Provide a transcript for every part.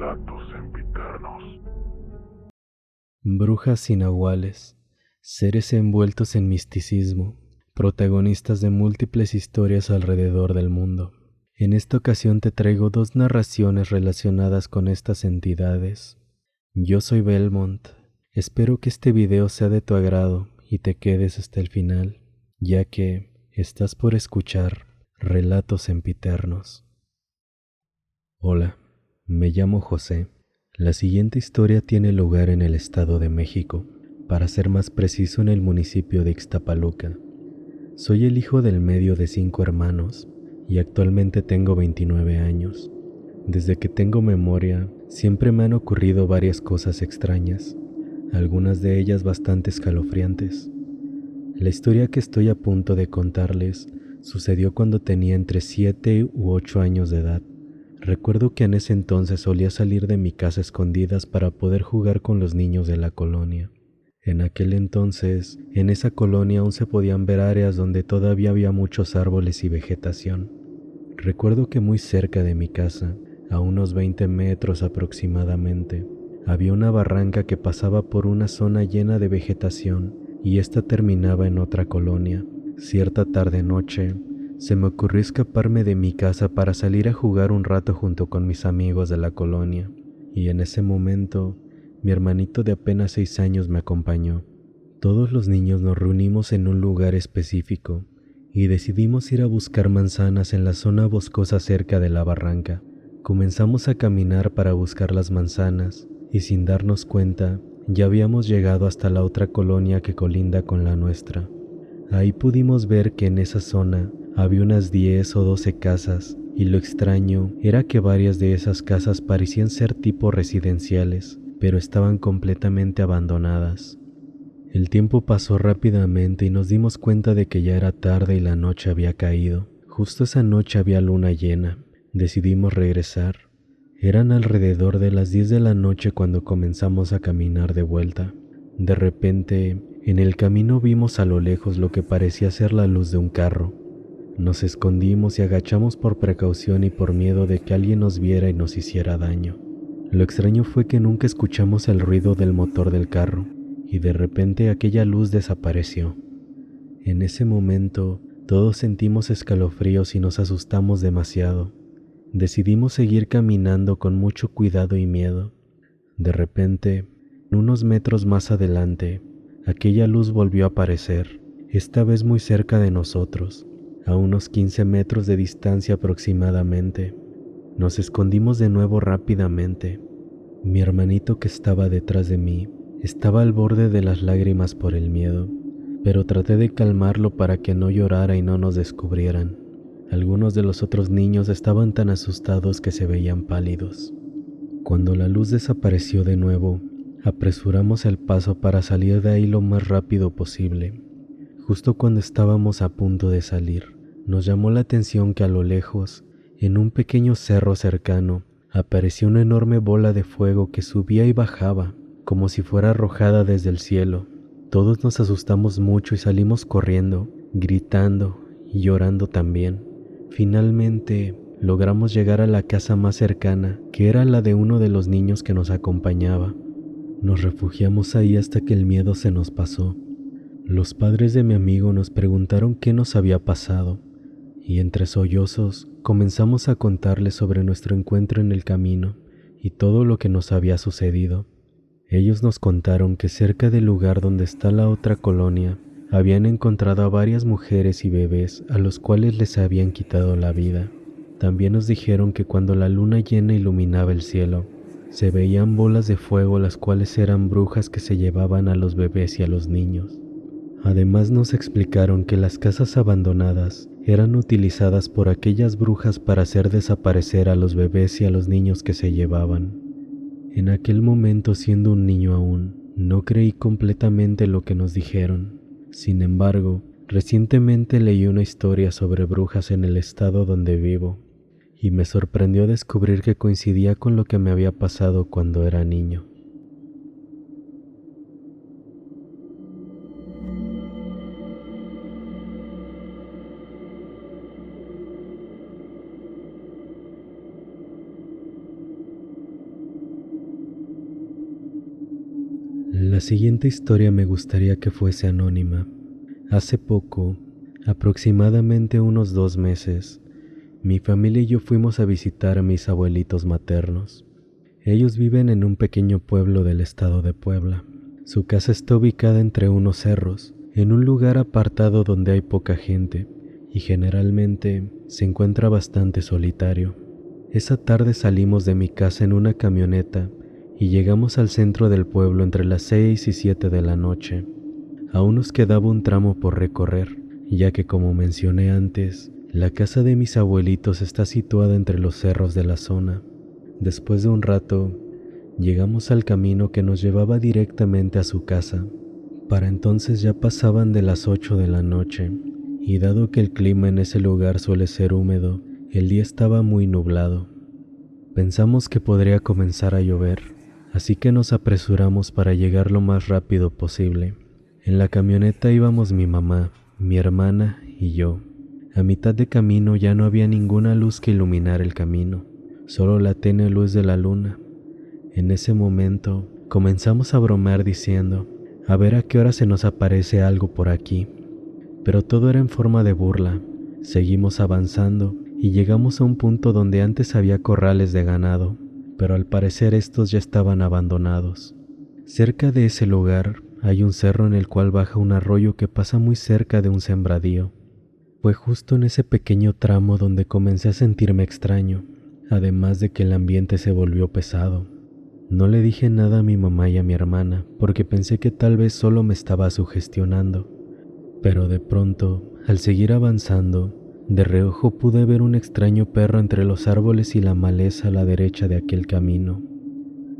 Relatos sempiternos. Brujas y nahuales, seres envueltos en misticismo, protagonistas de múltiples historias alrededor del mundo. En esta ocasión te traigo dos narraciones relacionadas con estas entidades. Yo soy Belmont. Espero que este video sea de tu agrado y te quedes hasta el final, ya que estás por escuchar Relatos Sempiternos. Hola, me llamo José. La siguiente historia tiene lugar en el Estado de México, para ser más preciso en el municipio de Ixtapaluca. Soy el hijo del medio de 5 hermanos y actualmente tengo 29 años. Desde que tengo memoria, siempre me han ocurrido varias cosas extrañas, algunas de ellas bastante escalofriantes. La historia que estoy a punto de contarles sucedió cuando tenía entre 7 u 8 años de edad. Recuerdo que en ese entonces solía salir de mi casa a escondidas para poder jugar con los niños de la colonia. En aquel entonces, en esa colonia aún se podían ver áreas donde todavía había muchos árboles y vegetación. Recuerdo que muy cerca de mi casa, a unos 20 metros aproximadamente, había una barranca que pasaba por una zona llena de vegetación y esta terminaba en otra colonia. Cierta tarde-noche, se me ocurrió escaparme de mi casa para salir a jugar un rato junto con mis amigos de la colonia, y en ese momento, mi hermanito de apenas 6 años me acompañó. Todos los niños nos reunimos en un lugar específico y decidimos ir a buscar manzanas en la zona boscosa cerca de la barranca. Comenzamos a caminar para buscar las manzanas y sin darnos cuenta, ya habíamos llegado hasta la otra colonia que colinda con la nuestra. Ahí pudimos ver que en esa zona había unas 10 o 12 casas y lo extraño era que varias de esas casas parecían ser tipo residenciales, pero estaban completamente abandonadas. El tiempo pasó rápidamente y nos dimos cuenta de que ya era tarde y la noche había caído. Justo esa noche había luna llena. Decidimos regresar. Eran alrededor de las 10 de la noche cuando comenzamos a caminar de vuelta. De repente, en el camino vimos a lo lejos lo que parecía ser la luz de un carro. Nos escondimos y agachamos por precaución y por miedo de que alguien nos viera y nos hiciera daño. Lo extraño fue que nunca escuchamos el ruido del motor del carro y de repente aquella luz desapareció. En ese momento, todos sentimos escalofríos y nos asustamos demasiado. Decidimos seguir caminando con mucho cuidado y miedo. De repente, unos metros más adelante, aquella luz volvió a aparecer, esta vez muy cerca de nosotros, a unos 15 metros de distancia aproximadamente. Nos escondimos de nuevo rápidamente. Mi hermanito que estaba detrás de mí estaba al borde de las lágrimas por el miedo, pero traté de calmarlo para que no llorara y no nos descubrieran. Algunos de los otros niños estaban tan asustados que se veían pálidos. Cuando la luz desapareció de nuevo, apresuramos el paso para salir de ahí lo más rápido posible. Justo cuando estábamos a punto de salir, nos llamó la atención que a lo lejos, en un pequeño cerro cercano, apareció una enorme bola de fuego que subía y bajaba, como si fuera arrojada desde el cielo. Todos nos asustamos mucho y salimos corriendo, gritando y llorando también. Finalmente, logramos llegar a la casa más cercana, que era la de uno de los niños que nos acompañaba. Nos refugiamos ahí hasta que el miedo se nos pasó. Los padres de mi amigo nos preguntaron qué nos había pasado, y entre sollozos comenzamos a contarles sobre nuestro encuentro en el camino y todo lo que nos había sucedido. Ellos nos contaron que cerca del lugar donde está la otra colonia, habían encontrado a varias mujeres y bebés a los cuales les habían quitado la vida. También nos dijeron que cuando la luna llena iluminaba el cielo, se veían bolas de fuego las cuales eran brujas que se llevaban a los bebés y a los niños. Además nos explicaron que las casas abandonadas eran utilizadas por aquellas brujas para hacer desaparecer a los bebés y a los niños que se llevaban. En aquel momento, siendo un niño aún, no creí completamente lo que nos dijeron. Sin embargo, recientemente leí una historia sobre brujas en el estado donde vivo, y me sorprendió descubrir que coincidía con lo que me había pasado cuando era niño. siguiente historia me gustaría que fuese anónima. Hace poco, aproximadamente unos 2 meses, mi familia y yo fuimos a visitar a mis abuelitos maternos. Ellos viven en un pequeño pueblo del estado de Puebla. Su casa está ubicada entre unos cerros, en un lugar apartado donde hay poca gente y generalmente se encuentra bastante solitario. Esa tarde salimos de mi casa en una camioneta y llegamos al centro del pueblo entre las 6 y 7 de la noche. Aún nos quedaba un tramo por recorrer, ya que como mencioné antes, la casa de mis abuelitos está situada entre los cerros de la zona. Después de un rato, llegamos al camino que nos llevaba directamente a su casa. Para entonces ya pasaban de las 8 de la noche, y dado que el clima en ese lugar suele ser húmedo, el día estaba muy nublado. Pensamos que podría comenzar a llover, así que nos apresuramos para llegar lo más rápido posible. En la camioneta íbamos mi mamá, mi hermana y yo. A mitad de camino ya no había ninguna luz que iluminar el camino, solo la tenue luz de la luna. En ese momento comenzamos a bromear diciendo, a ver a qué hora se nos aparece algo por aquí. Pero todo era en forma de burla. Seguimos avanzando y llegamos a un punto donde antes había corrales de ganado, pero al parecer estos ya estaban abandonados. Cerca de ese lugar hay un cerro en el cual baja un arroyo que pasa muy cerca de un sembradío. Fue justo en ese pequeño tramo donde comencé a sentirme extraño, además de que el ambiente se volvió pesado. No le dije nada a mi mamá y a mi hermana porque pensé que tal vez solo me estaba sugestionando. Pero de pronto, al seguir avanzando, de reojo pude ver un extraño perro entre los árboles y la maleza a la derecha de aquel camino.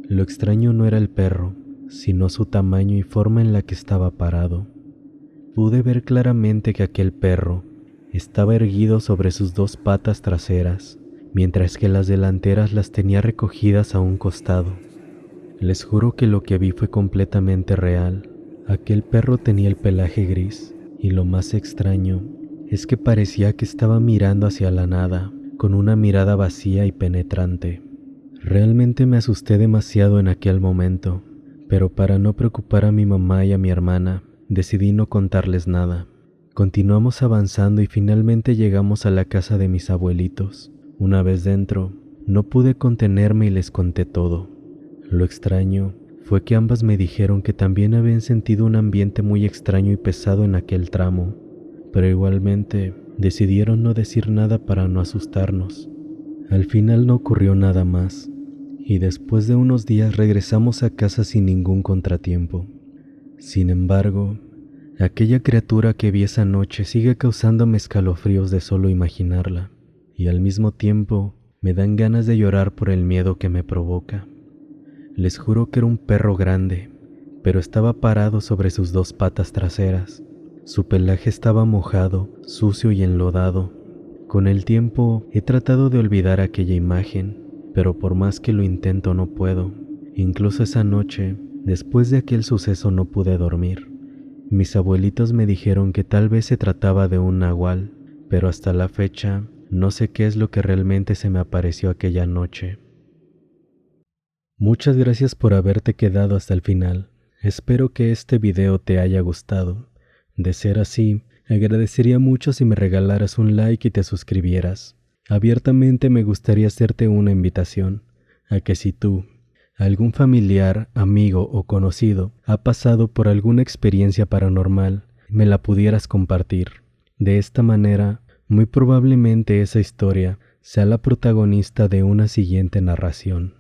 Lo extraño no era el perro, sino su tamaño y forma en la que estaba parado. Pude ver claramente que aquel perro estaba erguido sobre sus 2 patas traseras, mientras que las delanteras las tenía recogidas a un costado. Les juro que lo que vi fue completamente real. Aquel perro tenía el pelaje gris, y lo más extraño es que parecía que estaba mirando hacia la nada, con una mirada vacía y penetrante. Realmente me asusté demasiado en aquel momento, pero para no preocupar a mi mamá y a mi hermana, decidí no contarles nada. Continuamos avanzando y finalmente llegamos a la casa de mis abuelitos. Una vez dentro, no pude contenerme y les conté todo. Lo extraño fue que ambas me dijeron que también habían sentido un ambiente muy extraño y pesado en aquel tramo, pero igualmente decidieron no decir nada para no asustarnos. Al final no ocurrió nada más, y después de unos días regresamos a casa sin ningún contratiempo. Sin embargo, aquella criatura que vi esa noche sigue causándome escalofríos de solo imaginarla, y al mismo tiempo me dan ganas de llorar por el miedo que me provoca. Les juro que era un perro grande, pero estaba parado sobre sus 2 patas traseras. Su pelaje estaba mojado, sucio y enlodado. Con el tiempo he tratado de olvidar aquella imagen, pero por más que lo intento no puedo. Incluso esa noche, después de aquel suceso, no pude dormir. Mis abuelitos me dijeron que tal vez se trataba de un nahual, pero hasta la fecha no sé qué es lo que realmente se me apareció aquella noche. Muchas gracias por haberte quedado hasta el final. Espero que este video te haya gustado. De ser así, agradecería mucho si me regalaras un like y te suscribieras. Abiertamente me gustaría hacerte una invitación a que si tú, algún familiar, amigo o conocido ha pasado por alguna experiencia paranormal, me la pudieras compartir. De esta manera, muy probablemente esa historia sea la protagonista de una siguiente narración.